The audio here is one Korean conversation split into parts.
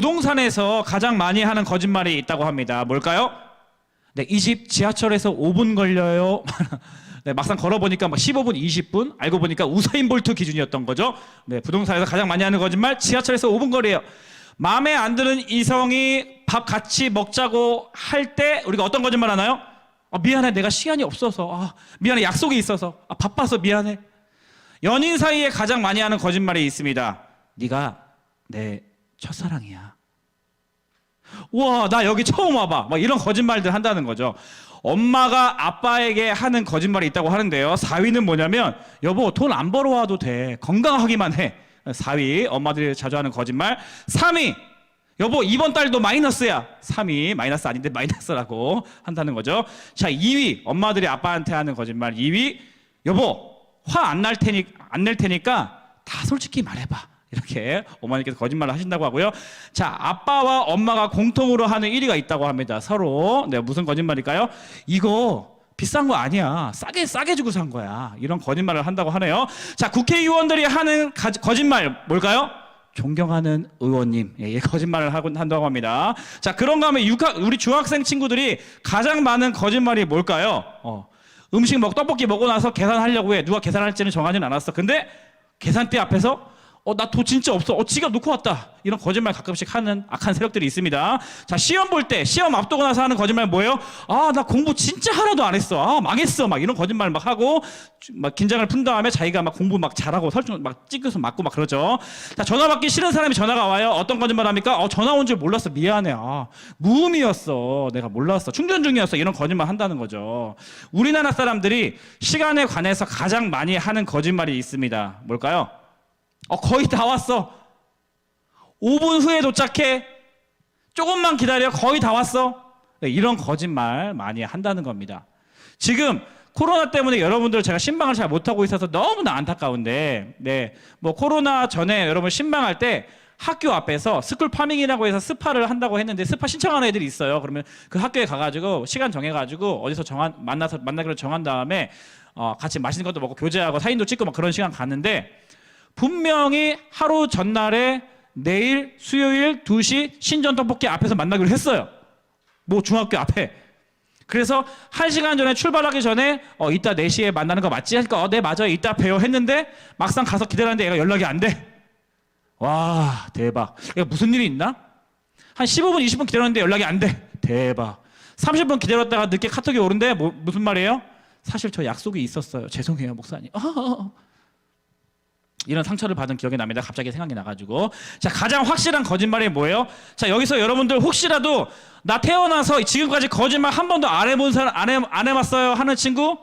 부동산에서 가장 많이 하는 거짓말이 있다고 합니다. 뭘까요? 네, 이 집 지하철에서 5분 걸려요. 네, 막상 걸어보니까 막 15분, 20분, 알고 보니까 우사인 볼트 기준이었던 거죠. 네, 부동산에서 가장 많이 하는 거짓말, 지하철에서 5분 거리예요. 마음에 안 드는 이성이 밥 같이 먹자고 할 때 우리가 어떤 거짓말 하나요? 미안해, 내가 시간이 없어서. 미안해, 약속이 있어서. 바빠서 미안해. 연인 사이에 가장 많이 하는 거짓말이 있습니다. 네가 내 첫사랑이야. 우와, 나 여기 처음 와봐. 막 이런 거짓말들 한다는 거죠. 엄마가 아빠에게 하는 거짓말이 있다고 하는데요. 4위는 뭐냐면, 여보, 돈 안 벌어와도 돼. 건강하기만 해. 4위, 엄마들이 자주 하는 거짓말. 3위, 여보, 이번 달도 마이너스야. 3위, 마이너스 아닌데 마이너스라고 한다는 거죠. 자, 2위, 엄마들이 아빠한테 하는 거짓말. 2위, 여보, 화 안 낼 테니까 다 솔직히 말해봐. 이렇게 어머니께서 거짓말을 하신다고 하고요. 자, 아빠와 엄마가 공통으로 하는 1위가 있다고 합니다. 서로. 네, 무슨 거짓말일까요? 이거 비싼 거 아니야. 싸게 주고 산 거야. 이런 거짓말을 한다고 하네요. 자, 국회의원들이 하는 거짓말 뭘까요? 존경하는 의원님. 예, 거짓말을 한다고 합니다. 자, 그런가 하면 우리 중학생 친구들이 가장 많은 거짓말이 뭘까요? 음식 떡볶이 먹고 나서 계산하려고 해. 누가 계산할지는 정하지는 않았어. 근데 계산대 앞에서 나 돈 진짜 없어. 지갑 놓고 왔다. 이런 거짓말 가끔씩 하는 악한 세력들이 있습니다. 자, 시험 볼 때, 시험 앞두고 나서 하는 거짓말 뭐예요? 나 공부 진짜 하나도 안 했어. 망했어. 막 이런 거짓말 막 하고, 막 긴장을 푼 다음에 자기가 막 공부 막 잘하고 설정 막 찍어서 맞고 막 그러죠. 자, 전화 받기 싫은 사람이 전화가 와요. 어떤 거짓말 합니까? 전화 온 줄 몰랐어. 미안해. 무음이었어. 내가 몰랐어. 충전 중이었어. 이런 거짓말 한다는 거죠. 우리나라 사람들이 시간에 관해서 가장 많이 하는 거짓말이 있습니다. 뭘까요? 거의 다 왔어. 5분 후에 도착해. 조금만 기다려. 거의 다 왔어. 네, 이런 거짓말 많이 한다는 겁니다. 지금 코로나 때문에 여러분들 제가 신방을 잘 못하고 있어서 너무나 안타까운데, 네, 뭐 코로나 전에 여러분 신방할 때 학교 앞에서 스쿨 파밍이라고 해서 스파를 한다고 했는데 스파 신청하는 애들이 있어요. 그러면 그 학교에 가가지고 시간 정해가지고 어디서 만나기로 정한 다음에 같이 맛있는 것도 먹고 교제하고 사진도 찍고 막 그런 시간 갔는데, 분명히 하루 전날에 내일 수요일 2시 신전 떡볶이 앞에서 만나기로 했어요. 뭐 중학교 앞에. 그래서 1시간 전에 출발하기 전에 이따 4시에 만나는 거 맞지? 하니까 네 맞아요. 이따 봬요 했는데 막상 가서 기다렸는데 얘가 연락이 안 돼. 와, 대박. 이거 무슨 일이 있나? 한 15분 20분 기다렸는데 연락이 안 돼. 대박. 30분 기다렸다가 늦게 카톡이 오는데 무슨 말이에요? 사실 저 약속이 있었어요. 죄송해요, 목사님. 이런 상처를 받은 기억이 납니다. 갑자기 생각이 나가지고. 자, 가장 확실한 거짓말이 뭐예요? 자, 여기서 여러분들 혹시라도 나 태어나서 지금까지 거짓말 한 번도 안 해본 사람, 안 해봤어요 하는 친구?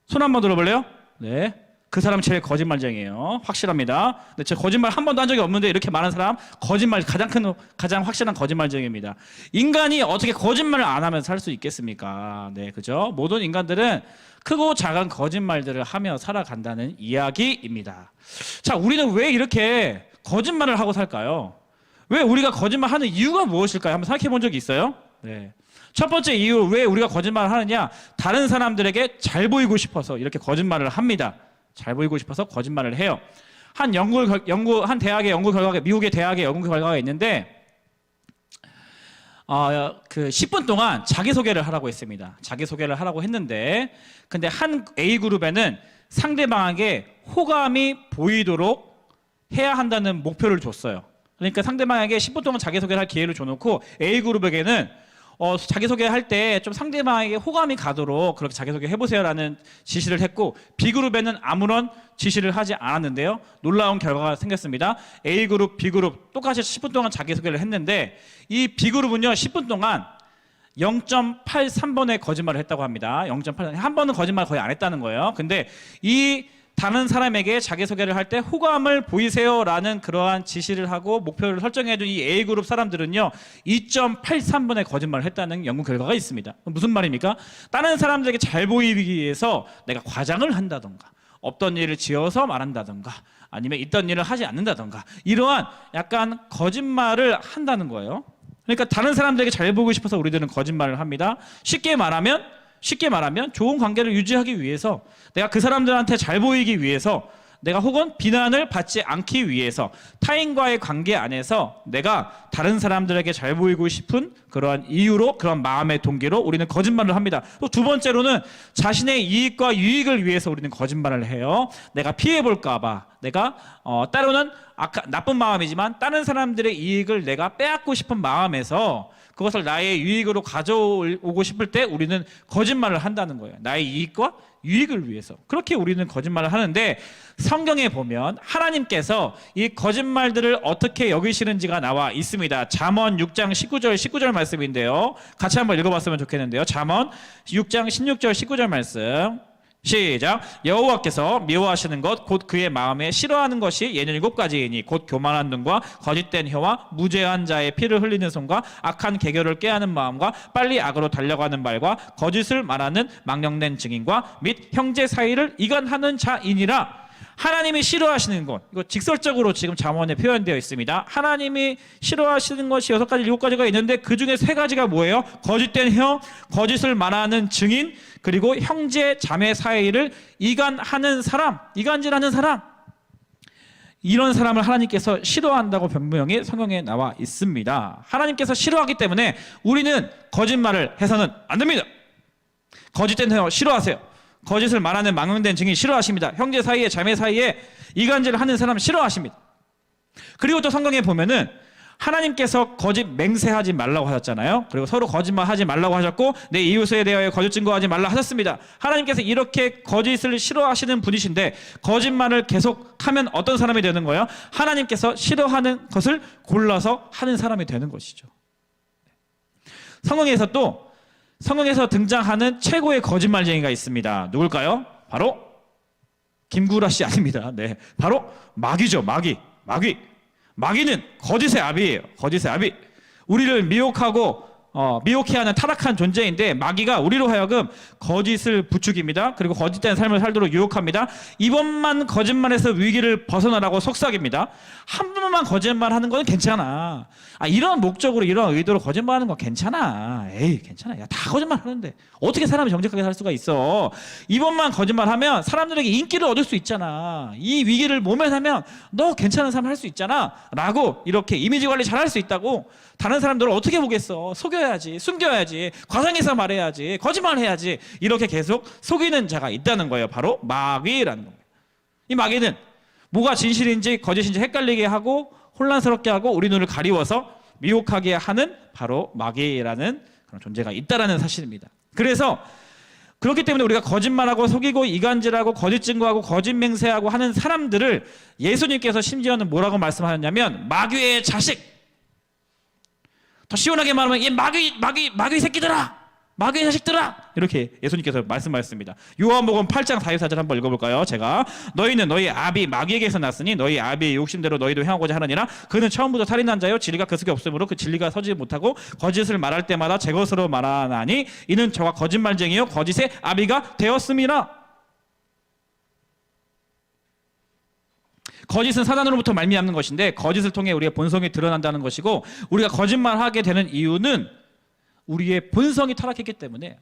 손 한번 들어볼래요? 네. 그 사람 제일 거짓말쟁이에요. 확실합니다. 네, 저 거짓말 한 번도 한 적이 없는데 이렇게 많은 사람, 거짓말 가장 확실한 거짓말쟁이입니다. 인간이 어떻게 거짓말을 안 하면서 살 수 있겠습니까? 네, 그죠? 모든 인간들은 크고 작은 거짓말들을 하며 살아간다는 이야기입니다. 자, 우리는 왜 이렇게 거짓말을 하고 살까요? 왜 우리가 거짓말하는 이유가 무엇일까요? 한번 생각해 본 적이 있어요? 네. 첫 번째 이유, 왜 우리가 거짓말을 하느냐? 다른 사람들에게 잘 보이고 싶어서 이렇게 거짓말을 합니다. 잘 보이고 싶어서 거짓말을 해요. 한 대학의 연구 결과가, 미국의 대학의 연구 결과가 있는데, 그 10분 동안 자기소개를 하라고 했습니다. 자기소개를 하라고 했는데, 근데 한 A그룹에는 상대방에게 호감이 보이도록 해야 한다는 목표를 줬어요. 그러니까 상대방에게 10분 동안 자기소개를 할 기회를 줘놓고 A그룹에게는 자기소개할 때 좀 상대방에게 호감이 가도록 그렇게 자기소개 해보세요라는 지시를 했고, B그룹에는 아무런 지시를 하지 않았는데요. 놀라운 결과가 생겼습니다. A그룹, B그룹 똑같이 10분 동안 자기소개를 했는데, 이 B그룹은요 10분 동안 0.83번의 거짓말을 했다고 합니다. 0.8, 한 번은 거짓말 거의 안 했다는 거예요. 근데 이 다른 사람에게 자기소개를 할 때 호감을 보이세요라는 그러한 지시를 하고 목표를 설정해준 이 A그룹 사람들은요 2.83번의 거짓말을 했다는 연구 결과가 있습니다. 무슨 말입니까? 다른 사람들에게 잘 보이기 위해서 내가 과장을 한다던가 없던 일을 지어서 말한다던가 아니면 있던 일을 하지 않는다던가 이러한 약간 거짓말을 한다는 거예요. 그러니까 다른 사람들에게 잘 보이고 싶어서 우리들은 거짓말을 합니다. 쉽게 말하면 좋은 관계를 유지하기 위해서, 내가 그 사람들한테 잘 보이기 위해서 내가 혹은 비난을 받지 않기 위해서 타인과의 관계 안에서 내가 다른 사람들에게 잘 보이고 싶은 그러한 이유로, 그런 마음의 동기로 우리는 거짓말을 합니다. 또 두 번째로는 자신의 이익과 유익을 위해서 우리는 거짓말을 해요. 내가 피해볼까 봐, 내가 때로는 나쁜 마음이지만 다른 사람들의 이익을 내가 빼앗고 싶은 마음에서 그것을 나의 유익으로 가져오고 싶을 때 우리는 거짓말을 한다는 거예요. 나의 이익과 유익을 위해서. 그렇게 우리는 거짓말을 하는데, 성경에 보면 하나님께서 이 거짓말들을 어떻게 여기시는지가 나와 있습니다. 잠언 6장 19절 말씀인데요. 같이 한번 읽어봤으면 좋겠는데요. 잠언 6장 16절 19절 말씀. 시작. 여호와께서 미워하시는 것 곧 그의 마음에 싫어하는 것이 예는 7가지이니 곧 교만한 눈과 거짓된 혀와 무죄한 자의 피를 흘리는 손과 악한 계교를 꾀하는 마음과 빨리 악으로 달려가는 말과 거짓을 말하는 망령된 증인과 및 형제 사이를 이간하는 자이니라. 하나님이 싫어하시는 것, 이거 직설적으로 지금 잠언에 표현되어 있습니다. 하나님이 싫어하시는 것이 6가지, 7가지가 있는데 그 중에 3가지가 뭐예요? 거짓된 혀, 거짓을 말하는 증인, 그리고 형제 자매 사이를 이간하는 사람, 이간질하는 사람. 이런 사람을 하나님께서 싫어한다고 분명히 성경에 나와 있습니다. 하나님께서 싫어하기 때문에 우리는 거짓말을 해서는 안 됩니다. 거짓된 혀 싫어하세요. 거짓을 말하는 망령된 증인 싫어하십니다. 형제 사이에, 자매 사이에 이간질을 하는 사람 싫어하십니다. 그리고 또 성경에 보면은 하나님께서 거짓 맹세하지 말라고 하셨잖아요. 그리고 서로 거짓말하지 말라고 하셨고 내 이웃에 대하여 거짓 증거하지 말라 하셨습니다. 하나님께서 이렇게 거짓을 싫어하시는 분이신데 거짓말을 계속하면 어떤 사람이 되는 거예요? 하나님께서 싫어하는 것을 골라서 하는 사람이 되는 것이죠. 성경에서 등장하는 최고의 거짓말쟁이가 있습니다. 누굴까요? 바로 김구라 씨 아닙니다. 네, 바로 마귀죠. 마귀는 거짓의 아비예요. 거짓의 아비. 우리를 미혹해 하는 타락한 존재인데 마귀가 우리로 하여금 거짓을 부추깁니다. 그리고 거짓된 삶을 살도록 유혹합니다. 이번만 거짓말에서 위기를 벗어나라고 속삭입니다. 한 번만 거짓말하는 건 괜찮아. 이런 목적으로, 이런 의도로 거짓말하는 건 괜찮아. 에이, 괜찮아. 야, 다 거짓말하는데 어떻게 사람이 정직하게 살 수가 있어? 이번만 거짓말하면 사람들에게 인기를 얻을 수 있잖아. 이 위기를 몸에 사면 너 괜찮은 삶 할 수 있잖아. 라고 이렇게 이미지 관리 잘할 수 있다고. 다른 사람들을 어떻게 보겠어? 속여야지, 숨겨야지, 과장해서 말해야지, 거짓말해야지. 이렇게 계속 속이는 자가 있다는 거예요. 바로 마귀라는 거예요. 이 마귀는 뭐가 진실인지 거짓인지 헷갈리게 하고 혼란스럽게 하고 우리 눈을 가리워서 미혹하게 하는 바로 마귀라는 그런 존재가 있다라는 사실입니다. 그래서 그렇기 때문에 우리가 거짓말하고 속이고 이간질하고 거짓 증거하고 거짓 맹세하고 하는 사람들을 예수님께서 심지어는 뭐라고 말씀하셨냐면 마귀의 자식. 더 시원하게 말하면 이 마귀 새끼들아, 마귀의 자식들아, 이렇게 예수님께서 말씀하셨습니다. 요한복음 8장 44절 한번 읽어볼까요? 제가 너희는 너희 아비 마귀에게서 났으니 너희 아비의 욕심대로 너희도 행하고자 하느니라. 그는 처음부터 살인한 자요 진리가 그 속에 없으므로 그 진리가 서지 못하고 거짓을 말할 때마다 제 것으로 말하나니 이는 저가 거짓말쟁이요 거짓의 아비가 되었음이라. 거짓은 사단으로부터 말미암는 것인데 거짓을 통해 우리의 본성이 드러난다는 것이고, 우리가 거짓말하게 되는 이유는 우리의 본성이 타락했기 때문에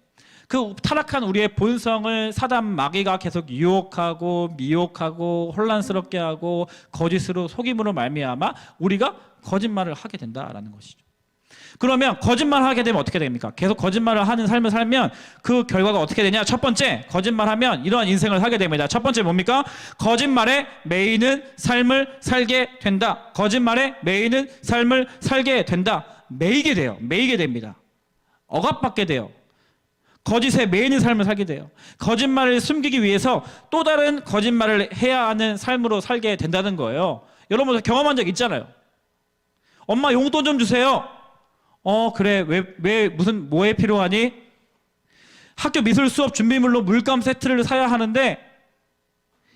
그 타락한 우리의 본성을 사단 마귀가 계속 유혹하고 미혹하고 혼란스럽게 하고 거짓으로 속임으로 말미암아 우리가 거짓말을 하게 된다라는 것이죠. 그러면 거짓말을 하게 되면 어떻게 됩니까? 계속 거짓말을 하는 삶을 살면 그 결과가 어떻게 되냐? 첫 번째, 거짓말하면 이러한 인생을 살게 됩니다. 첫 번째 뭡니까? 거짓말에 매이는 삶을 살게 된다. 거짓말에 매이는 삶을 살게 된다. 매이게 돼요. 매이게 됩니다. 억압받게 돼요. 거짓에 매이는 삶을 살게 돼요. 거짓말을 숨기기 위해서 또 다른 거짓말을 해야 하는 삶으로 살게 된다는 거예요. 여러분 경험한 적 있잖아요. 엄마 용돈 좀 주세요. 그래. 왜 무슨 뭐에 필요하니? 학교 미술 수업 준비물로 물감 세트를 사야 하는데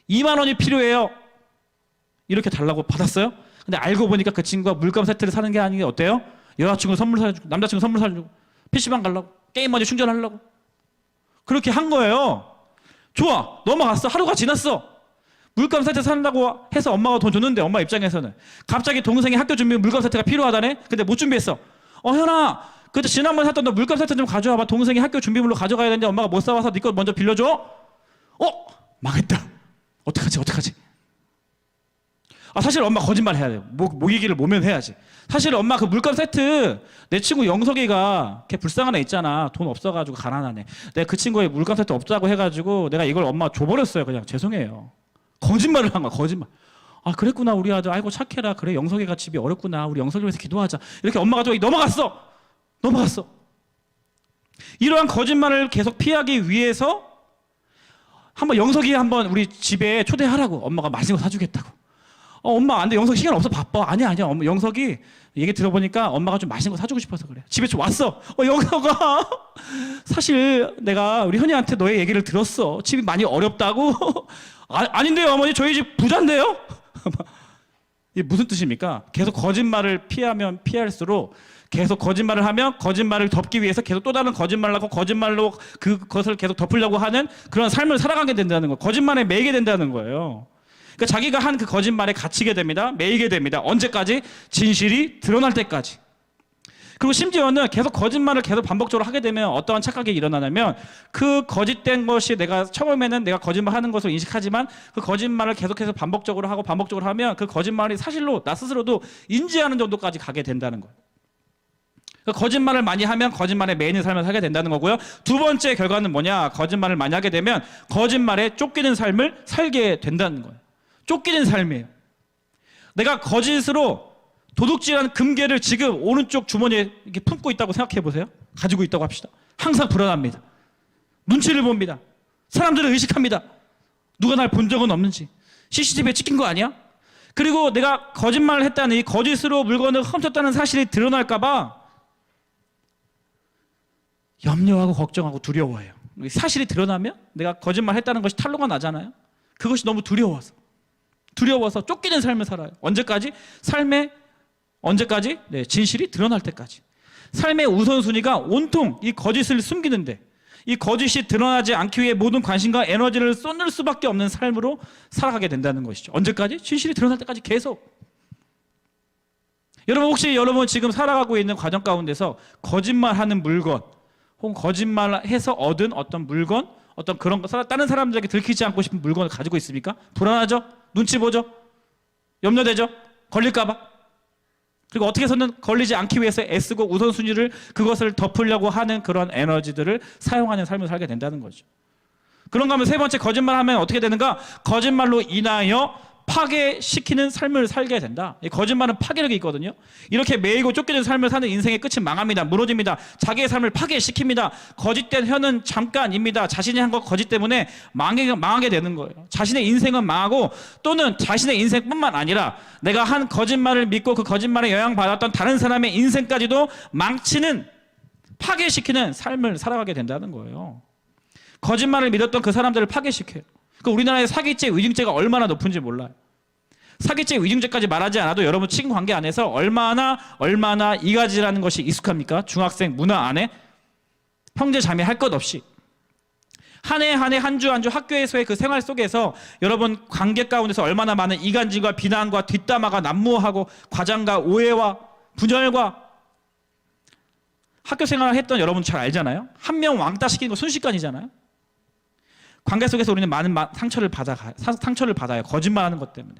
2만 원이 필요해요. 이렇게 달라고 받았어요? 근데 알고 보니까 그 친구가 물감 세트를 사는 게 아닌 게 어때요? 여자친구 선물 사주고 남자친구 선물 사주고 PC방 가려고 게임 먼저 충전하려고 그렇게 한 거예요. 좋아. 넘어갔어. 하루가 지났어. 물감 세트 산다고 해서 엄마가 돈 줬는데 엄마 입장에서는 갑자기 동생이 학교 준비 물감 세트가 필요하다네? 근데 못 준비했어. 현아, 그때 지난번에 샀던 너 물감 세트 좀 가져와봐. 동생이 학교 준비물로 가져가야 되는데 엄마가 못 사와서 네 거 먼저 빌려줘. 망했다. 어떡하지? 사실 엄마 거짓말 해야 돼요. 모기기를 모면해야지. 사실 엄마 그 물감 세트 내 친구 영석이가 걔 불쌍한 애 있잖아. 돈 없어가지고 가난하네. 내가 그 친구의 물감 세트 없다고 해가지고 내가 이걸 엄마 줘버렸어요. 그냥 죄송해요. 거짓말을 한 거야. 거짓말. 그랬구나 우리 아들. 아이고 착해라. 그래 영석이가 집이 어렵구나. 우리 영석이 위해서 기도하자. 이렇게 엄마가 좀 넘어갔어. 이러한 거짓말을 계속 피하기 위해서 한번 영석이 한번 우리 집에 초대하라고. 엄마가 맛있는 거 사주겠다고. 엄마 안 돼. 영석이 시간 없어. 바빠. 아니야. 엄마, 영석이 얘기 들어보니까 엄마가 좀 맛있는 거 사주고 싶어서 그래. 집에 좀 왔어. 영석아. 사실 내가 우리 현이한테 너의 얘기를 들었어. 집이 많이 어렵다고. 아닌데요 어머니. 저희 집 부자인데요. 이게 무슨 뜻입니까? 계속 거짓말을 피하면 피할수록 계속 거짓말을 하면 거짓말을 덮기 위해서 계속 또 다른 거짓말을 하고 거짓말로 그것을 계속 덮으려고 하는 그런 삶을 살아가게 된다는 거예요. 거짓말에 매이게 된다는 거예요. 그러니까 자기가 한 그 거짓말에 갇히게 됩니다. 매이게 됩니다. 언제까지? 진실이 드러날 때까지. 그리고 심지어는 계속 거짓말을 계속 반복적으로 하게 되면 어떠한 착각이 일어나냐면 그 거짓된 것이 내가 처음에는 내가 거짓말하는 것을 인식하지만 그 거짓말을 계속해서 반복적으로 하면 그 거짓말이 사실로 나 스스로도 인지하는 정도까지 가게 된다는 거예요. 거짓말을 많이 하면 거짓말에 매이는 삶을 살게 된다는 거고요. 두 번째 결과는 뭐냐? 거짓말을 많이 하게 되면 거짓말에 쫓기는 삶을 살게 된다는 거예요. 쫓기는 삶이에요. 내가 거짓으로 도둑질한 금괴를 지금 오른쪽 주머니에 이렇게 품고 있다고 생각해 보세요. 가지고 있다고 합시다. 항상 불안합니다. 눈치를 봅니다. 사람들을 의식합니다. 누가 날 본 적은 없는지. CCTV에 찍힌 거 아니야? 그리고 내가 거짓말을 했다는 이 거짓으로 물건을 훔쳤다는 사실이 드러날까 봐 염려하고 걱정하고 두려워해요. 사실이 드러나면 내가 거짓말했다는 것이 탄로가 나잖아요. 그것이 너무 두려워서 쫓기는 삶을 살아요. 언제까지? 네, 진실이 드러날 때까지. 삶의 우선순위가 온통 이 거짓을 숨기는데 이 거짓이 드러나지 않기 위해 모든 관심과 에너지를 쏟을 수밖에 없는 삶으로 살아가게 된다는 것이죠. 언제까지? 진실이 드러날 때까지 계속. 여러분 혹시 지금 살아가고 있는 과정 가운데서 거짓말하는 물건 혹은 거짓말해서 얻은 어떤 물건, 어떤 그런 거, 다른 사람들에게 들키지 않고 싶은 물건을 가지고 있습니까? 불안하죠? 눈치 보죠? 염려되죠? 걸릴까봐? 그리고 어떻게 해서는 걸리지 않기 위해서 애쓰고 우선순위를 그것을 덮으려고 하는 그런 에너지들을 사용하는 삶을 살게 된다는 거죠. 그런가 하면 세 번째, 거짓말하면 어떻게 되는가? 거짓말로 인하여 파괴시키는 삶을 살게 된다. 이 거짓말은 파괴력이 있거든요. 이렇게 매이고 쫓기는 삶을 사는 인생의 끝이 망합니다. 무너집니다. 자기의 삶을 파괴시킵니다. 거짓된 혀는 잠깐입니다. 자신이 한 것 거짓 때문에 망하게 되는 거예요. 자신의 인생은 망하고 또는 자신의 인생뿐만 아니라 내가 한 거짓말을 믿고 그 거짓말에 영향받았던 다른 사람의 인생까지도 망치는, 파괴시키는 삶을 살아가게 된다는 거예요. 거짓말을 믿었던 그 사람들을 파괴시켜요. 우리나라의 사기죄, 위증죄가 얼마나 높은지 몰라요. 사기죄, 위증죄까지 말하지 않아도 여러분 친구 관계 안에서 얼마나 이가지라는 것이 익숙합니까? 중학생 문화 안에 형제 자매 할 것 없이 한 해 한 주 학교에서의 그 생활 속에서 여러분 관계 가운데서 얼마나 많은 이간질과 비난과 뒷담화가 난무하고 과장과 오해와 분열과 학교 생활을 했던 여러분 잘 알잖아요. 한 명 왕따 시키는 거 순식간이잖아요. 관계 속에서 우리는 많은 상처를 받아요. 거짓말하는 것 때문에.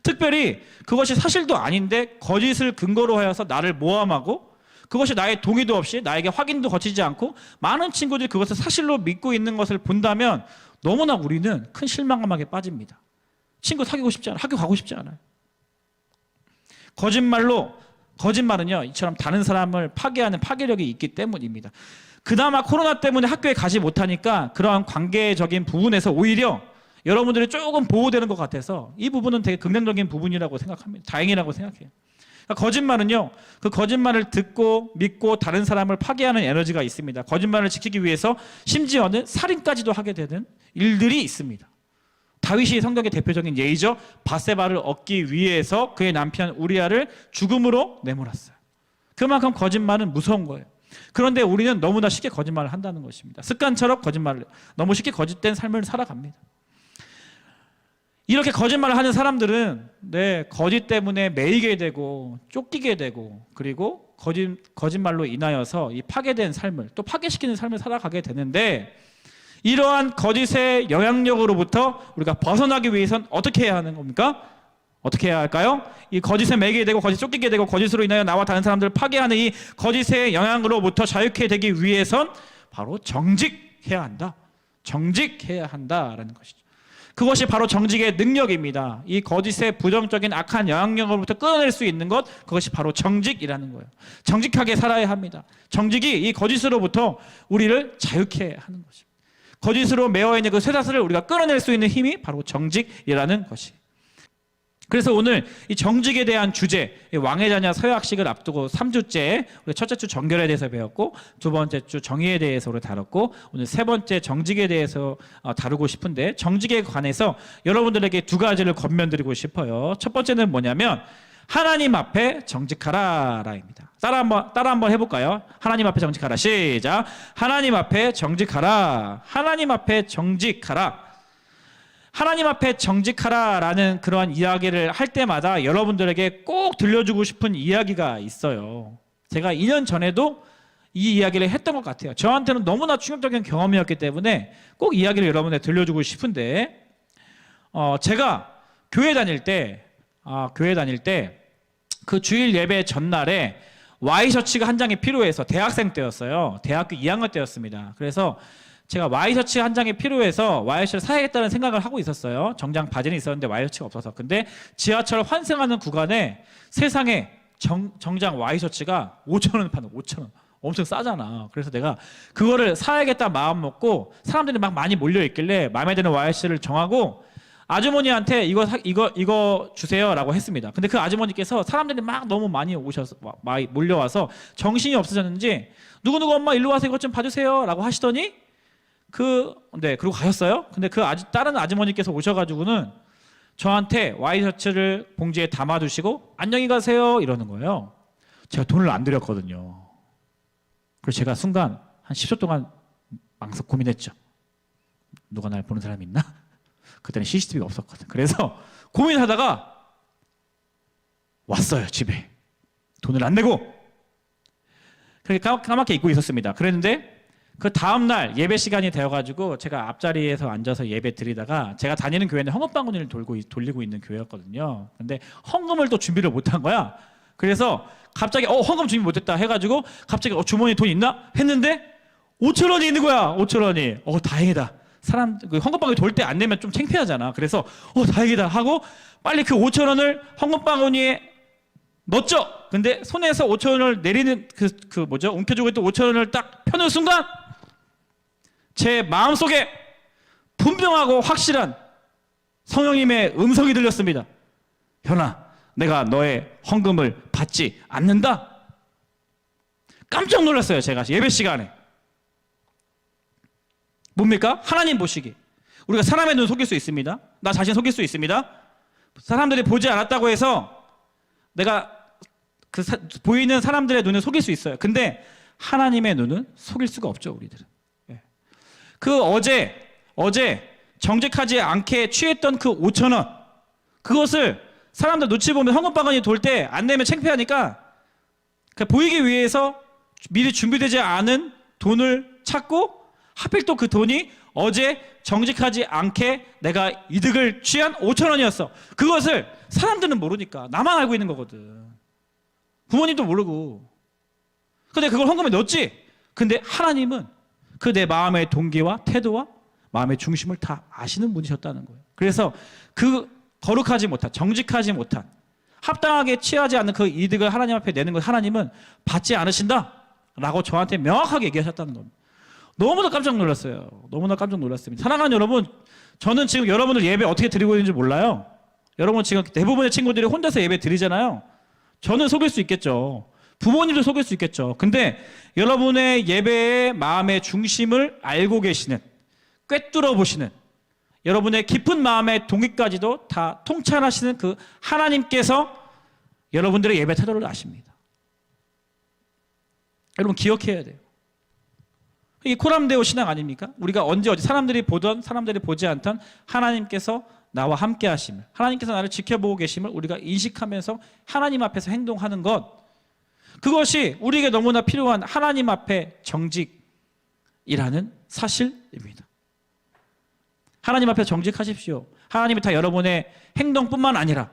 특별히 그것이 사실도 아닌데 거짓을 근거로 하여서 나를 모함하고 그것이 나의 동의도 없이 나에게 확인도 거치지 않고 많은 친구들이 그것을 사실로 믿고 있는 것을 본다면 너무나 우리는 큰 실망감에 빠집니다. 친구 사귀고 싶지 않아요. 학교 가고 싶지 않아요. 거짓말은요, 이처럼 다른 사람을 파괴하는 파괴력이 있기 때문입니다. 그나마 코로나 때문에 학교에 가지 못하니까 그러한 관계적인 부분에서 오히려 여러분들이 조금 보호되는 것 같아서 이 부분은 되게 긍정적인 부분이라고 생각합니다. 다행이라고 생각해요. 그러니까 거짓말은요, 그 거짓말을 듣고 믿고 다른 사람을 파괴하는 에너지가 있습니다. 거짓말을 지키기 위해서 심지어는 살인까지도 하게 되는 일들이 있습니다. 다윗이 성경의 대표적인 예이죠. 밧세바를 얻기 위해서 그의 남편 우리아를 죽음으로 내몰았어요. 그만큼 거짓말은 무서운 거예요. 그런데 우리는 너무나 쉽게 거짓말을 한다는 것입니다. 습관처럼 거짓말을 너무 쉽게 거짓된 삶을 살아갑니다. 이렇게 거짓말을 하는 사람들은 거짓 때문에 매이게 되고 쫓기게 되고 그리고 거짓말로 인하여서 이 파괴된 삶을 또 파괴시키는 삶을 살아가게 되는데 이러한 거짓의 영향력으로부터 우리가 벗어나기 위해서는 어떻게 해야 하는 겁니까? 어떻게 해야 할까요? 이 거짓에 매이게 되고 거짓 쫓기게 되고 거짓으로 인하여 나와 다른 사람들을 파괴하는 이 거짓의 영향으로부터 자유케 되기 위해선 바로 정직해야 한다. 정직해야 한다라는 것이죠. 그것이 바로 정직의 능력입니다. 이 거짓의 부정적인 악한 영향력으로부터 끊어낼 수 있는 것, 그것이 바로 정직이라는 거예요. 정직하게 살아야 합니다. 정직이 이 거짓으로부터 우리를 자유케 하는 것입니다. 거짓으로 매어 있는 그 쇠사슬을 우리가 끊어낼 수 있는 힘이 바로 정직이라는 것이. 그래서 오늘 이 정직에 대한 주제, 왕의 자녀 서약식을 앞두고 3주째 우리 첫째 주 정결에 대해서 배웠고, 두 번째 주 정의에 대해서 우리 다뤘고, 오늘 세 번째 정직에 대해서 다루고 싶은데, 정직에 관해서 여러분들에게 두 가지를 권면드리고 싶어요. 첫 번째는 뭐냐면 하나님 앞에 정직하라라입니다. 따라 한번 해볼까요? 하나님 앞에 정직하라. 시작. 하나님 앞에 정직하라. 하나님 앞에 정직하라. 하나님 앞에 정직하라라는 그러한 이야기를 할 때마다 여러분들에게 꼭 들려주고 싶은 이야기가 있어요. 제가 2년 전에도 이 이야기를 했던 것 같아요. 저한테는 너무나 충격적인 경험이었기 때문에 꼭 이야기를 여러분에게 들려주고 싶은데, 제가 교회 다닐 때 그 주일 예배 전날에 와이셔츠가 한 장이 필요해서, 대학생 때였어요. 대학교 2학년 때였습니다. 그래서 제가 와이셔츠 한 장이 필요해서 와이셔츠를 사야겠다는 생각을 하고 있었어요. 정장 바지는 있었는데 와이셔츠가 없어서. 근데 지하철 환승하는 구간에 세상에 정장 와이셔츠가 5,000원 파는, 5,000원. 엄청 싸잖아. 그래서 내가 그거를 사야겠다 마음 먹고 사람들이 막 많이 몰려있길래 마음에 드는 와이셔츠를 정하고 아주머니한테 이거 주세요라고 했습니다. 근데 그 아주머니께서 사람들이 막 너무 많이 몰려와서 정신이 없어졌는지 누구누구 엄마 일로 와서 이것 좀 봐주세요라고 하시더니 그리고 가셨어요. 근데 다른 아주머니께서 오셔가지고는 저한테 와이셔츠를 봉지에 담아두시고 안녕히 가세요 이러는 거예요. 제가 돈을 안 드렸거든요. 그래서 제가 순간 한 10초 동안 고민했죠. 누가 날 보는 사람이 있나? 그때는 CCTV가 없었거든. 그래서 고민하다가 왔어요, 집에. 돈을 안 내고. 그렇게 까맣게 잊고 있었습니다. 그랬는데 그 다음날 예배 시간이 되어가지고 제가 앞자리에서 앉아서 예배 드리다가, 제가 다니는 교회는 헌금바구니를 돌리고 있는 교회였거든요. 근데 헌금을 또 준비를 못한 거야. 그래서 갑자기 헌금 준비 못했다 해가지고 갑자기 주머니에 돈 있나? 했는데 5,000원이 있는 거야. 5,000원이. 다행이다. 사람 헌금바구니 돌 때 안 내면 좀 창피하잖아. 그래서 다행이다 하고 빨리 그 5,000원을 헌금바구니에 넣었죠. 근데 손에서 5,000원을 내리는 움켜쥐고 있던 5,000원을 딱 펴는 순간 제 마음속에 분명하고 확실한 성령님의 음성이 들렸습니다. 현아, 내가 너의 헌금을 받지 않는다. 깜짝 놀랐어요. 제가 예배 시간에. 뭡니까? 하나님 보시기. 우리가 사람의 눈 속일 수 있습니다. 나 자신 속일 수 있습니다. 사람들이 보지 않았다고 해서 내가 보이는 사람들의 눈을 속일 수 있어요. 근데 하나님의 눈은 속일 수가 없죠, 우리들은. 어제 정직하지 않게 취했던 그 5,000원, 그것을 사람들 눈치 보면 헌금바구니 돌 때 안 내면 창피하니까 보이기 위해서 미리 준비되지 않은 돈을 찾고, 하필 또 그 돈이 어제 정직하지 않게 내가 이득을 취한 5,000원이었어. 그것을 사람들은 모르니까 나만 알고 있는 거거든. 부모님도 모르고. 근데 그걸 헌금에 넣었지. 근데 하나님은 그 내 마음의 동기와 태도와 마음의 중심을 다 아시는 분이셨다는 거예요. 그래서 그 거룩하지 못한, 정직하지 못한, 합당하게 취하지 않는 그 이득을 하나님 앞에 내는 것, 하나님은 받지 않으신다라고 저한테 명확하게 얘기하셨다는 겁니다. 너무나 깜짝 놀랐어요. 너무나 깜짝 놀랐습니다. 사랑하는 여러분, 저는 지금 여러분들 예배 어떻게 드리고 있는지 몰라요. 여러분 지금 대부분의 친구들이 혼자서 예배 드리잖아요. 저는 속일 수 있겠죠. 부모님도 속일 수 있겠죠. 근데 여러분의 예배의 마음의 중심을 알고 계시는, 꿰뚫어 보시는, 여러분의 깊은 마음의 동기까지도 다 통찰하시는 그 하나님께서 여러분들의 예배 태도를 아십니다. 여러분 기억해야 돼요. 이게 코람데오 신앙 아닙니까? 우리가 언제 사람들이 보던 사람들이 보지 않던 하나님께서 나와 함께 하심을, 하나님께서 나를 지켜보고 계심을 우리가 인식하면서 하나님 앞에서 행동하는 것, 그것이 우리에게 너무나 필요한 하나님 앞에 정직이라는 사실입니다. 하나님 앞에 정직하십시오. 하나님이 다 여러분의 행동뿐만 아니라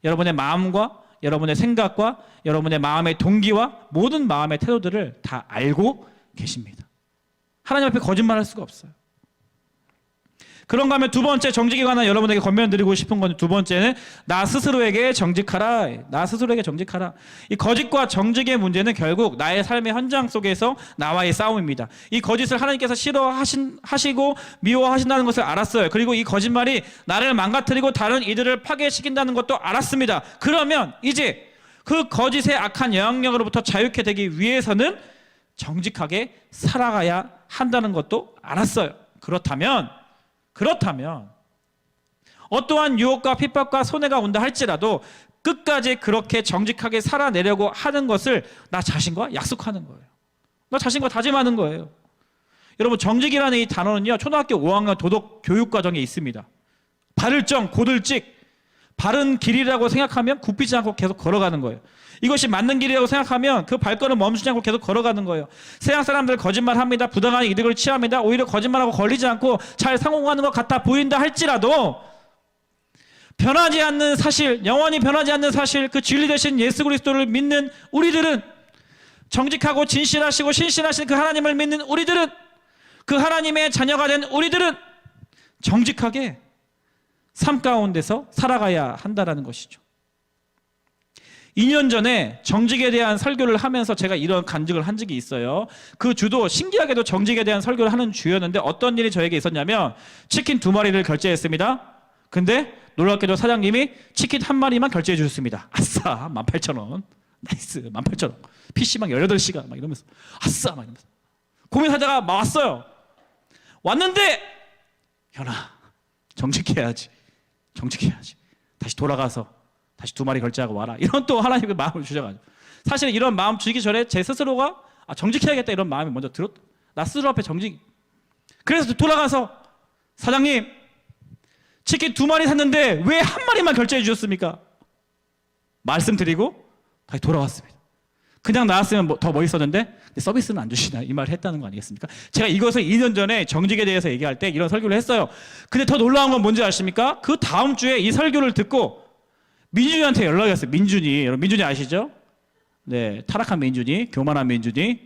여러분의 마음과 여러분의 생각과 여러분의 마음의 동기와 모든 마음의 태도들을 다 알고 계십니다. 하나님 앞에 거짓말할 수가 없어요. 그런가 하면 두 번째 정직에 관한 여러분에게 권면드리고 싶은 건 두 번째는 나 스스로에게 정직하라. 나 스스로에게 정직하라. 이 거짓과 정직의 문제는 결국 나의 삶의 현장 속에서 나와의 싸움입니다. 이 거짓을 하나님께서 싫어하시고 미워하신다는 것을 알았어요. 그리고 이 거짓말이 나를 망가뜨리고 다른 이들을 파괴시킨다는 것도 알았습니다. 그러면 이제 그 거짓의 악한 영향력으로부터 자유케 되기 위해서는 정직하게 살아가야 한다는 것도 알았어요. 그렇다면 어떠한 유혹과 핍박과 손해가 온다 할지라도 끝까지 그렇게 정직하게 살아내려고 하는 것을 나 자신과 약속하는 거예요. 나 자신과 다짐하는 거예요. 여러분, 정직이라는 이 단어는요, 초등학교 5학년 도덕 교육 과정에 있습니다. 바를 정, 곧을 찍, 바른 길이라고 생각하면 굽히지 않고 계속 걸어가는 거예요. 이것이 맞는 길이라고 생각하면 그 발걸음 멈추지 않고 계속 걸어가는 거예요. 세상 사람들 거짓말합니다. 부당한 이득을 취합니다. 오히려 거짓말하고 걸리지 않고 잘 성공하는 것 같아 보인다 할지라도 변하지 않는 사실, 영원히 변하지 않는 사실, 그 진리 되신 예수 그리스도를 믿는 우리들은, 정직하고 진실하시고 신실하신 그 하나님을 믿는 우리들은, 그 하나님의 자녀가 된 우리들은 정직하게 삶 가운데서 살아가야 한다는 것이죠. 2년 전에 정직에 대한 설교를 하면서 제가 이런 간증을 한 적이 있어요. 그 주도 신기하게도 정직에 대한 설교를 하는 주였는데 어떤 일이 저에게 있었냐면 치킨 2마리를 결제했습니다. 근데 놀랍게도 사장님이 치킨 1마리만 결제해 주셨습니다. 아싸, 18,000원. 나이스, 18,000원. PC방 18시간 막 이러면서 아싸 막 이러면서 고민하다가 왔어요. 왔는데 현아, 정직해야지. 다시 돌아가서 다시 2마리 결제하고 와라. 이런 또 하나님의 마음을 주셔가지고, 사실 이런 마음 주기 전에 제 스스로가 정직해야겠다 이런 마음이 먼저 들었다. 나 스스로 앞에 정직. 그래서 돌아가서 사장님, 치킨 2마리 샀는데 왜 1마리만 결제해 주셨습니까? 말씀드리고 다시 돌아왔습니다. 그냥 나왔으면 더 멋있었는데 서비스는 안 주시나, 이 말을 했다는 거 아니겠습니까? 제가 이것을 2년 전에 정직에 대해서 얘기할 때 이런 설교를 했어요. 근데 더 놀라운 건 뭔지 아십니까? 그 다음 주에 이 설교를 듣고 민준이한테 연락이 왔어요. 민준이, 여러분 민준이 아시죠? 네, 타락한 민준이, 교만한 민준이.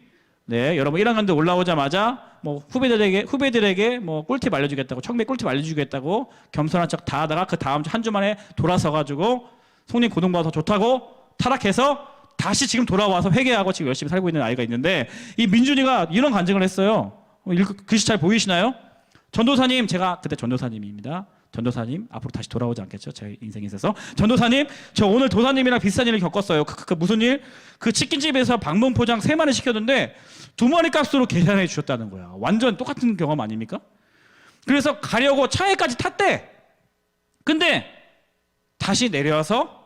네, 여러분 1학년도 올라오자마자 뭐 후배들에게 뭐 꿀팁 알려주겠다고, 청매 꿀팁 알려주겠다고 겸손한 척 다 하다가 그 다음 주 한 주 만에 돌아서가지고 성님 고등부가 더 좋다고 타락해서 다시 지금 돌아와서 회개하고 지금 열심히 살고 있는 아이가 있는데, 이 민준이가 이런 간증을 했어요. 글씨 잘 보이시나요? 전도사님, 제가 그때 전도사님입니다. 전도사님, 앞으로 다시 돌아오지 않겠죠? 제 인생에 있어서. 전도사님, 저 오늘 도사님이랑 비슷한 일을 겪었어요. 무슨 일? 그 치킨집에서 방문 포장 3마리 시켰는데 2마리 값으로 계산해 주셨다는 거야. 완전 똑같은 경험 아닙니까? 그래서 가려고 차에까지 탔대. 근데 다시 내려와서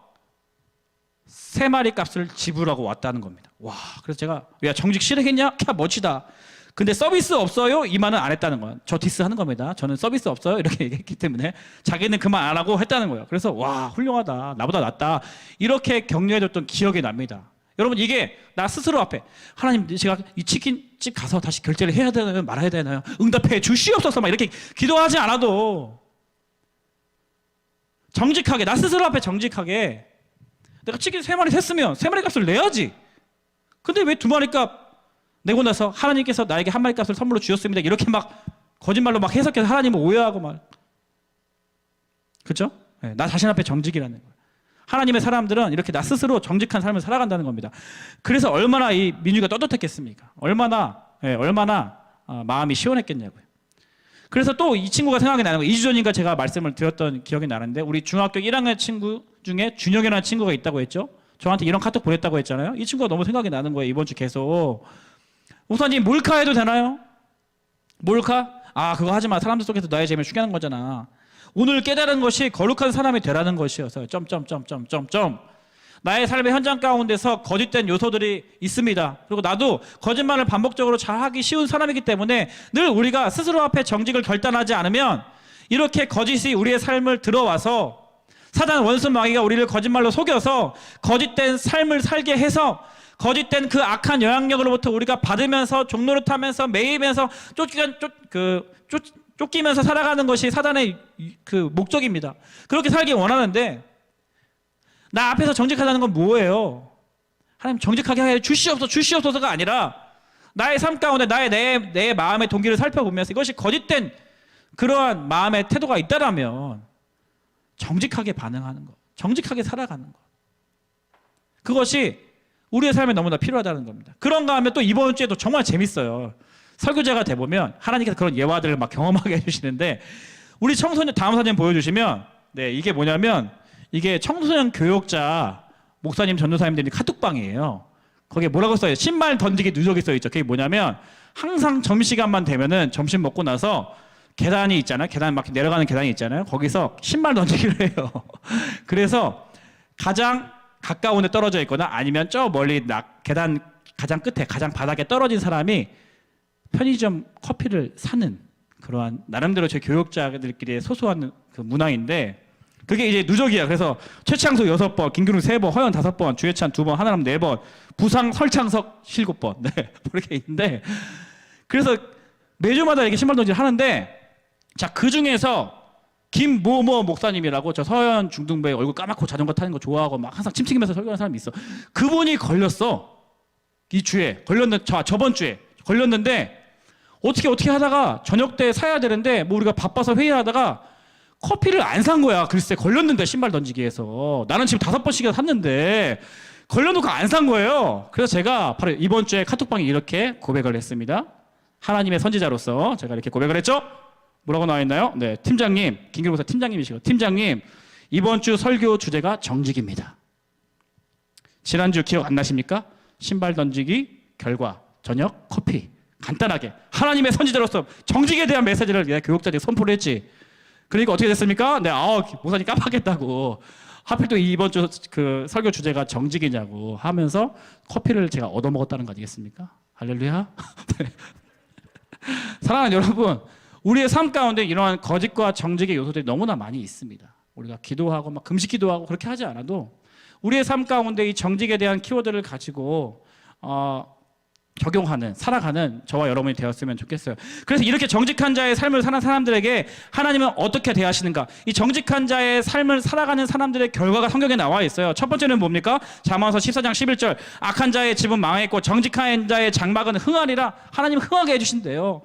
3마리 값을 지불하고 왔다는 겁니다. 와, 그래서 제가 야, 정직 실행했냐? 캬, 멋지다. 근데 서비스 없어요? 이 말은 안 했다는 거야. 저 디스하는 겁니다. 저는 서비스 없어요? 이렇게 얘기했기 때문에 자기는 그 말 안 하고 했다는 거예요. 그래서 와, 훌륭하다. 나보다 낫다. 이렇게 격려해줬던 기억이 납니다. 여러분, 이게 나 스스로 앞에 하나님, 제가 이 치킨집 가서 다시 결제를 해야 되나요? 말아야 되나요? 응답해 주시옵소서 막 이렇게 기도하지 않아도 정직하게, 나 스스로 앞에 정직하게, 내가 치킨 3마리 샀으면 3마리 값을 내야지. 근데 왜 2마리 값 내고 나서 하나님께서 나에게 1마리 값을 선물로 주셨습니다, 이렇게 막 거짓말로 막 해석해서 하나님을 오해하고 막, 그렇죠? 네, 나 자신 앞에 정직이라는 거예요. 하나님의 사람들은 이렇게 나 스스로 정직한 삶을 살아간다는 겁니다. 그래서 얼마나 이 민주가 떳떳했겠습니까? 얼마나 마음이 시원했겠냐고요. 그래서 또 이 친구가 생각이 나는 거예요. 2주 전인가 제가 말씀을 드렸던 기억이 나는데, 우리 중학교 1학년 친구 중에 준혁이라는 친구가 있다고 했죠. 저한테 이런 카톡 보냈다고 했잖아요. 이 친구가 너무 생각이 나는 거예요. 이번 주 계속. 목사님, 몰카 해도 되나요? 몰카? 그거 하지 마. 사람들 속에서 나의 재미를 추구하는 거잖아. 오늘 깨달은 것이 거룩한 사람이 되라는 것이어서요. 나의 삶의 현장 가운데서 거짓된 요소들이 있습니다. 그리고 나도 거짓말을 반복적으로 잘하기 쉬운 사람이기 때문에 늘 우리가 스스로 앞에 정직을 결단하지 않으면 이렇게 거짓이 우리의 삶을 들어와서 사단 원수 마귀가 우리를 거짓말로 속여서 거짓된 삶을 살게 해서 거짓된 그 악한 영향력으로부터 우리가 받으면서 종노릇하면서 매이면서 쫓기면서 살아가는 것이 사단의 그 목적입니다. 그렇게 살기 원하는데, 나 앞에서 정직하다는 건 뭐예요? 하나님 정직하게 해 주시옵소서가 아니라 나의 삶 가운데 내 마음의 동기를 살펴보면서 이것이 거짓된 그러한 마음의 태도가 있다라면 정직하게 반응하는 것, 정직하게 살아가는 것, 그것이 우리의 삶에 너무나 필요하다는 겁니다. 그런가 하면 또 이번 주에도 정말 재밌어요. 설교자가 돼보면 하나님께서 그런 예화들을 막 경험하게 해주시는데, 우리 청소년 다음 사진 보여주시면, 네, 이게 뭐냐면 이게 청소년 교육자 목사님 전도사님들이 카톡방이에요. 거기에 뭐라고 써요? 신발 던지기 누적이 써있죠. 그게 뭐냐면 항상 점심시간만 되면은 점심 먹고 나서 계단이 있잖아요. 계단 막 내려가는 계단이 있잖아요. 거기서 신발 던지기를 해요. 그래서 가장 가까운 데 떨어져 있거나 아니면 저 멀리 계단 가장 끝에 가장 바닥에 떨어진 사람이 편의점 커피를 사는 그러한 나름대로 제 교육자들끼리의 소소한 그 문화인데, 그게 이제 누적이야. 그래서 최창수 6번, 김규룡 3번, 허연 5번, 주해찬 2번, 하나람 4번, 부상 설창석 7번. 네, 그렇게 있는데, 그래서 매주마다 이렇게 신발 던지를 하는데, 자, 그 중에서 김모모 목사님이라고, 저 서현 중등부에 얼굴 까맣고 자전거 타는 거 좋아하고 막 항상 침 튀기면서 설교하는 사람이 있어. 그분이 걸렸어. 이 주에 저번 주에 걸렸는데, 어떻게 하다가 저녁 때 사야 되는데 뭐 우리가 바빠서 회의하다가 커피를 안 산 거야. 글쎄, 걸렸는데 신발 던지기에서. 나는 지금 5번씩이나 샀는데 걸려놓고 안 산 거예요. 그래서 제가 바로 이번 주에 카톡방에 이렇게 고백을 했습니다. 하나님의 선지자로서 제가 이렇게 고백을 했죠. 뭐라고 나와 있나요? 네, 팀장님, 김기룡 목사 팀장님이시고, 팀장님, 이번 주 설교 주제가 정직입니다. 지난주 기억 안 나십니까? 신발 던지기 결과 저녁 커피. 간단하게 하나님의 선지자로서 정직에 대한 메시지를 교육자들이 선포를 했지. 그러니까 어떻게 됐습니까? 네, 목사님 깜빡했다고. 하필 또 이번 주 그 설교 주제가 정직이냐고 하면서 커피를 제가 얻어먹었다는 거 아니겠습니까? 할렐루야. 네. 사랑하는 여러분, 우리의 삶 가운데 이러한 거짓과 정직의 요소들이 너무나 많이 있습니다. 우리가 기도하고 막 금식 기도하고 그렇게 하지 않아도 우리의 삶 가운데 이 정직에 대한 키워드를 가지고 적용하는, 살아가는 저와 여러분이 되었으면 좋겠어요. 그래서 이렇게 정직한 자의 삶을 사는 사람들에게 하나님은 어떻게 대하시는가? 이 정직한 자의 삶을 살아가는 사람들의 결과가 성경에 나와 있어요. 첫 번째는 뭡니까? 잠언서 14장 11절. 악한 자의 집은 망했고 정직한 자의 장막은 흥하리라. 하나님 흥하게 해주신대요.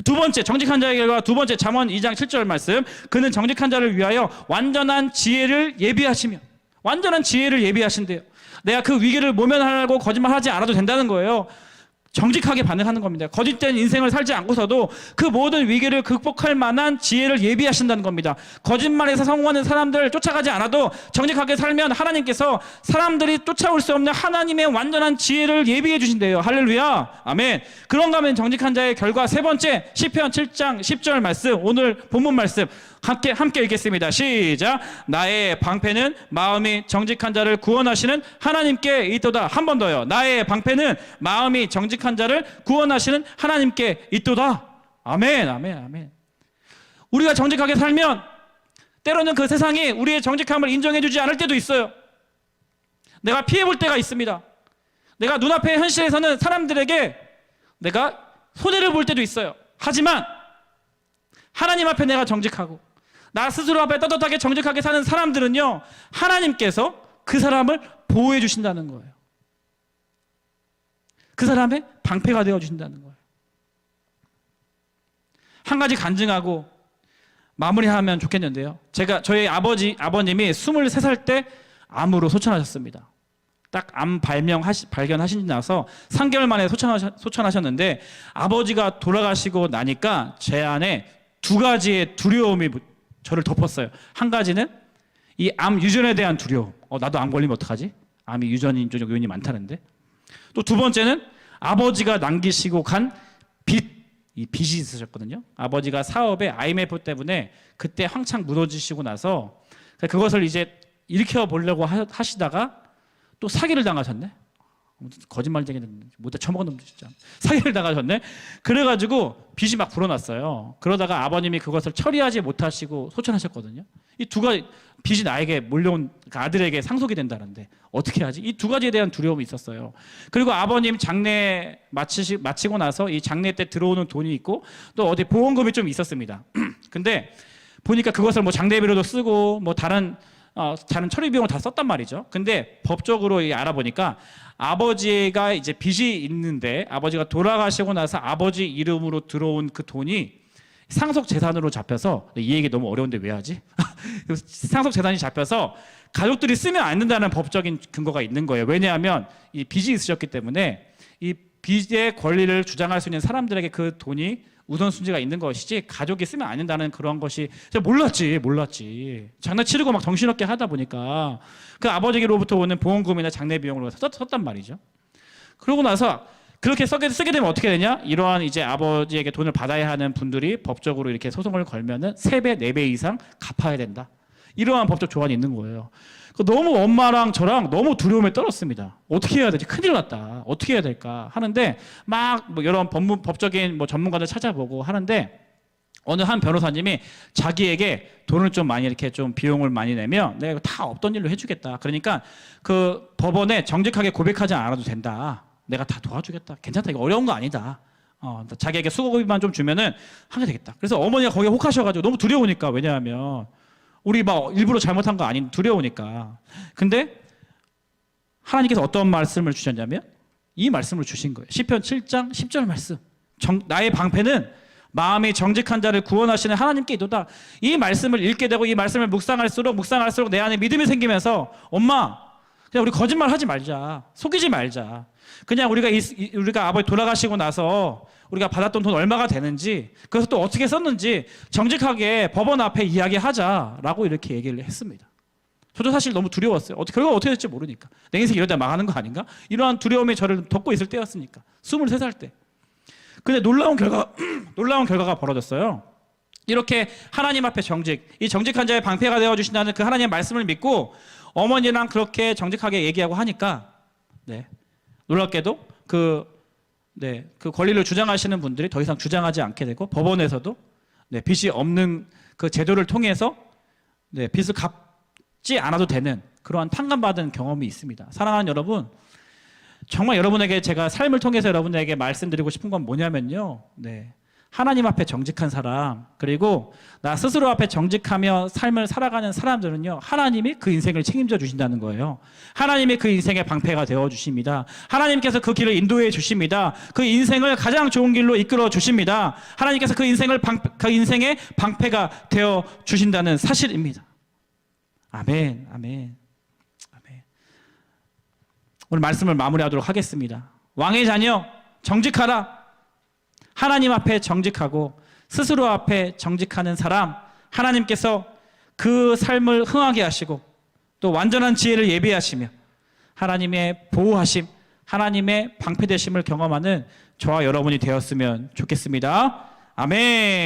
두 번째, 정직한 자의 결과 두 번째, 잠언 2장 7절 말씀. 그는 정직한 자를 위하여 완전한 지혜를 예비하시며, 완전한 지혜를 예비하신대요. 내가 그 위기를 모면하려고 거짓말하지 않아도 된다는 거예요. 정직하게 반응하는 겁니다. 거짓된 인생을 살지 않고서도 그 모든 위기를 극복할 만한 지혜를 예비하신다는 겁니다. 거짓말에서 성공하는 사람들 쫓아가지 않아도 정직하게 살면 하나님께서 사람들이 쫓아올 수 없는 하나님의 완전한 지혜를 예비해 주신대요. 할렐루야, 아멘. 그런가 하면 정직한 자의 결과 세 번째, 시편 7장 10절 말씀, 오늘 본문 말씀 함께 읽겠습니다. 시작. 나의 방패는 마음이 정직한 자를 구원하시는 하나님께 있도다. 한 번 더요. 나의 방패는 마음이 정직한 자를 구원하시는 하나님께 있도다. 아멘, 아멘, 아멘. 우리가 정직하게 살면 때로는 그 세상이 우리의 정직함을 인정해주지 않을 때도 있어요. 내가 피해볼 때가 있습니다. 내가 눈앞의 현실에서는 사람들에게 내가 손해를 볼 때도 있어요. 하지만 하나님 앞에 내가 정직하고 나 스스로 앞에 떳떳하게 정직하게 사는 사람들은요, 하나님께서 그 사람을 보호해 주신다는 거예요. 그 사람의 방패가 되어 주신다는 거예요. 한 가지 간증하고 마무리하면 좋겠는데요. 저희 아버님이 23살 때 암으로 소천하셨습니다. 딱 암 발견하신 나서 3개월 만에 소천하셨는데, 아버지가 돌아가시고 나니까 제 안에 두 가지의 두려움이 저를 덮었어요. 한 가지는 이 암 유전에 대한 두려움. 나도 암 걸리면 어떡하지? 암이 유전인 쪽 요인이 많다는데. 또 두 번째는 아버지가 남기시고 간 이 빚이 있으셨거든요. 아버지가 사업에 IMF 때문에 그때 황창 무너지시고 나서 그것을 이제 일으켜 보려고 하시다가 또 사기를 당하셨네. 거짓말쟁이는 못해 처먹은 놈들 진짜. 사기를 당하셨네. 그래가지고 빚이 막 불어났어요. 그러다가 아버님이 그것을 처리하지 못하시고 소천하셨거든요. 이 두 가지 빚이 나에게 몰려온 아들에게 상속이 된다는데 어떻게 하지? 이 두 가지에 대한 두려움이 있었어요. 그리고 아버님 장례 마치고 나서 이 장례 때 들어오는 돈이 있고 또 어디 보험금이 좀 있었습니다. 근데 보니까 그것을 뭐 장례비로도 쓰고 뭐 다른 다른 처리 비용을 다 썼단 말이죠. 근데 법적으로 알아보니까 아버지가 이제 빚이 있는데 아버지가 돌아가시고 나서 아버지 이름으로 들어온 그 돈이 상속 재산으로 잡혀서, 이 얘기 너무 어려운데 왜 하지? 상속 재산이 잡혀서 가족들이 쓰면 안 된다는 법적인 근거가 있는 거예요. 왜냐하면 이 빚이 있으셨기 때문에 이 빚의 권리를 주장할 수 있는 사람들에게 그 돈이 우선순위가 있는 것이지 가족이 쓰면 안 된다는 그런 것이, 제가 몰랐지. 장난치르고 막 정신없게 하다 보니까 그 아버지로부터 오는 보험금이나 장례 비용으로 썼단 말이죠. 그러고 나서 그렇게 쓰게 되면 어떻게 되냐? 이러한 이제 아버지에게 돈을 받아야 하는 분들이 법적으로 이렇게 소송을 걸면은 3배, 4배 이상 갚아야 된다. 이러한 법적 조항이 있는 거예요. 너무 엄마랑 저랑 너무 두려움에 떨었습니다. 어떻게 해야 되지? 큰일 났다. 어떻게 해야 될까? 하는데 막 뭐 여러 법적인 뭐 전문가들 찾아보고 하는데 어느 한 변호사님이 자기에게 돈을 좀 많이 이렇게 좀 비용을 많이 내면 내가 이거 다 없던 일로 해주겠다. 그러니까 그 법원에 정직하게 고백하지 않아도 된다. 내가 다 도와주겠다. 괜찮다. 이거 어려운 거 아니다. 자기에게 수고비만 좀 주면은 하게 되겠다. 그래서 어머니가 거기에 혹하셔가지고 너무 두려우니까, 왜냐하면 우리 막 일부러 잘못한 거 아닌, 두려우니까. 근데 하나님께서 어떤 말씀을 주셨냐면 이 말씀을 주신 거예요. 시편 7장 10절 말씀. 나의 방패는 마음이 정직한 자를 구원하시는 하나님께 있도다. 이 말씀을 읽게 되고 이 말씀을 묵상할수록 내 안에 믿음이 생기면서, 엄마, 그냥 우리 거짓말 하지 말자. 속이지 말자. 그냥 우리가 아버지 돌아가시고 나서 우리가 받았던 돈 얼마가 되는지, 그래서 또 어떻게 썼는지 정직하게 법원 앞에 이야기하자라고 이렇게 얘기를 했습니다. 저도 사실 너무 두려웠어요. 결과가 어떻게 될지 모르니까. 내 인생 이러다 망하는 거 아닌가? 이러한 두려움이 저를 덮고 있을 때였으니까. 23살 때. 근데 놀라운 결과가 벌어졌어요. 이렇게 하나님 앞에 이 정직한 자의 방패가 되어주신다는 그 하나님의 말씀을 믿고 어머니랑 그렇게 정직하게 얘기하고 하니까, 놀랍게도 그 권리를 주장하시는 분들이 더 이상 주장하지 않게 되고, 법원에서도 빚이 없는 그 제도를 통해서 빚을 갚지 않아도 되는 그러한 판단받은 경험이 있습니다. 사랑하는 여러분, 정말 여러분에게 제가 삶을 통해서 여러분에게 말씀드리고 싶은 건 뭐냐면요, 하나님 앞에 정직한 사람, 그리고 나 스스로 앞에 정직하며 삶을 살아가는 사람들은요, 하나님이 그 인생을 책임져 주신다는 거예요. 하나님이 그 인생의 방패가 되어 주십니다. 하나님께서 그 길을 인도해 주십니다. 그 인생을 가장 좋은 길로 이끌어 주십니다. 하나님께서 그 인생의 방패가 되어 주신다는 사실입니다. 아멘, 아멘, 아멘. 오늘 말씀을 마무리하도록 하겠습니다. 왕의 자녀, 정직하라. 하나님 앞에 정직하고 스스로 앞에 정직하는 사람, 하나님께서 그 삶을 흥하게 하시고 또 완전한 지혜를 예비하시며 하나님의 보호하심, 하나님의 방패되심을 경험하는 저와 여러분이 되었으면 좋겠습니다. 아멘.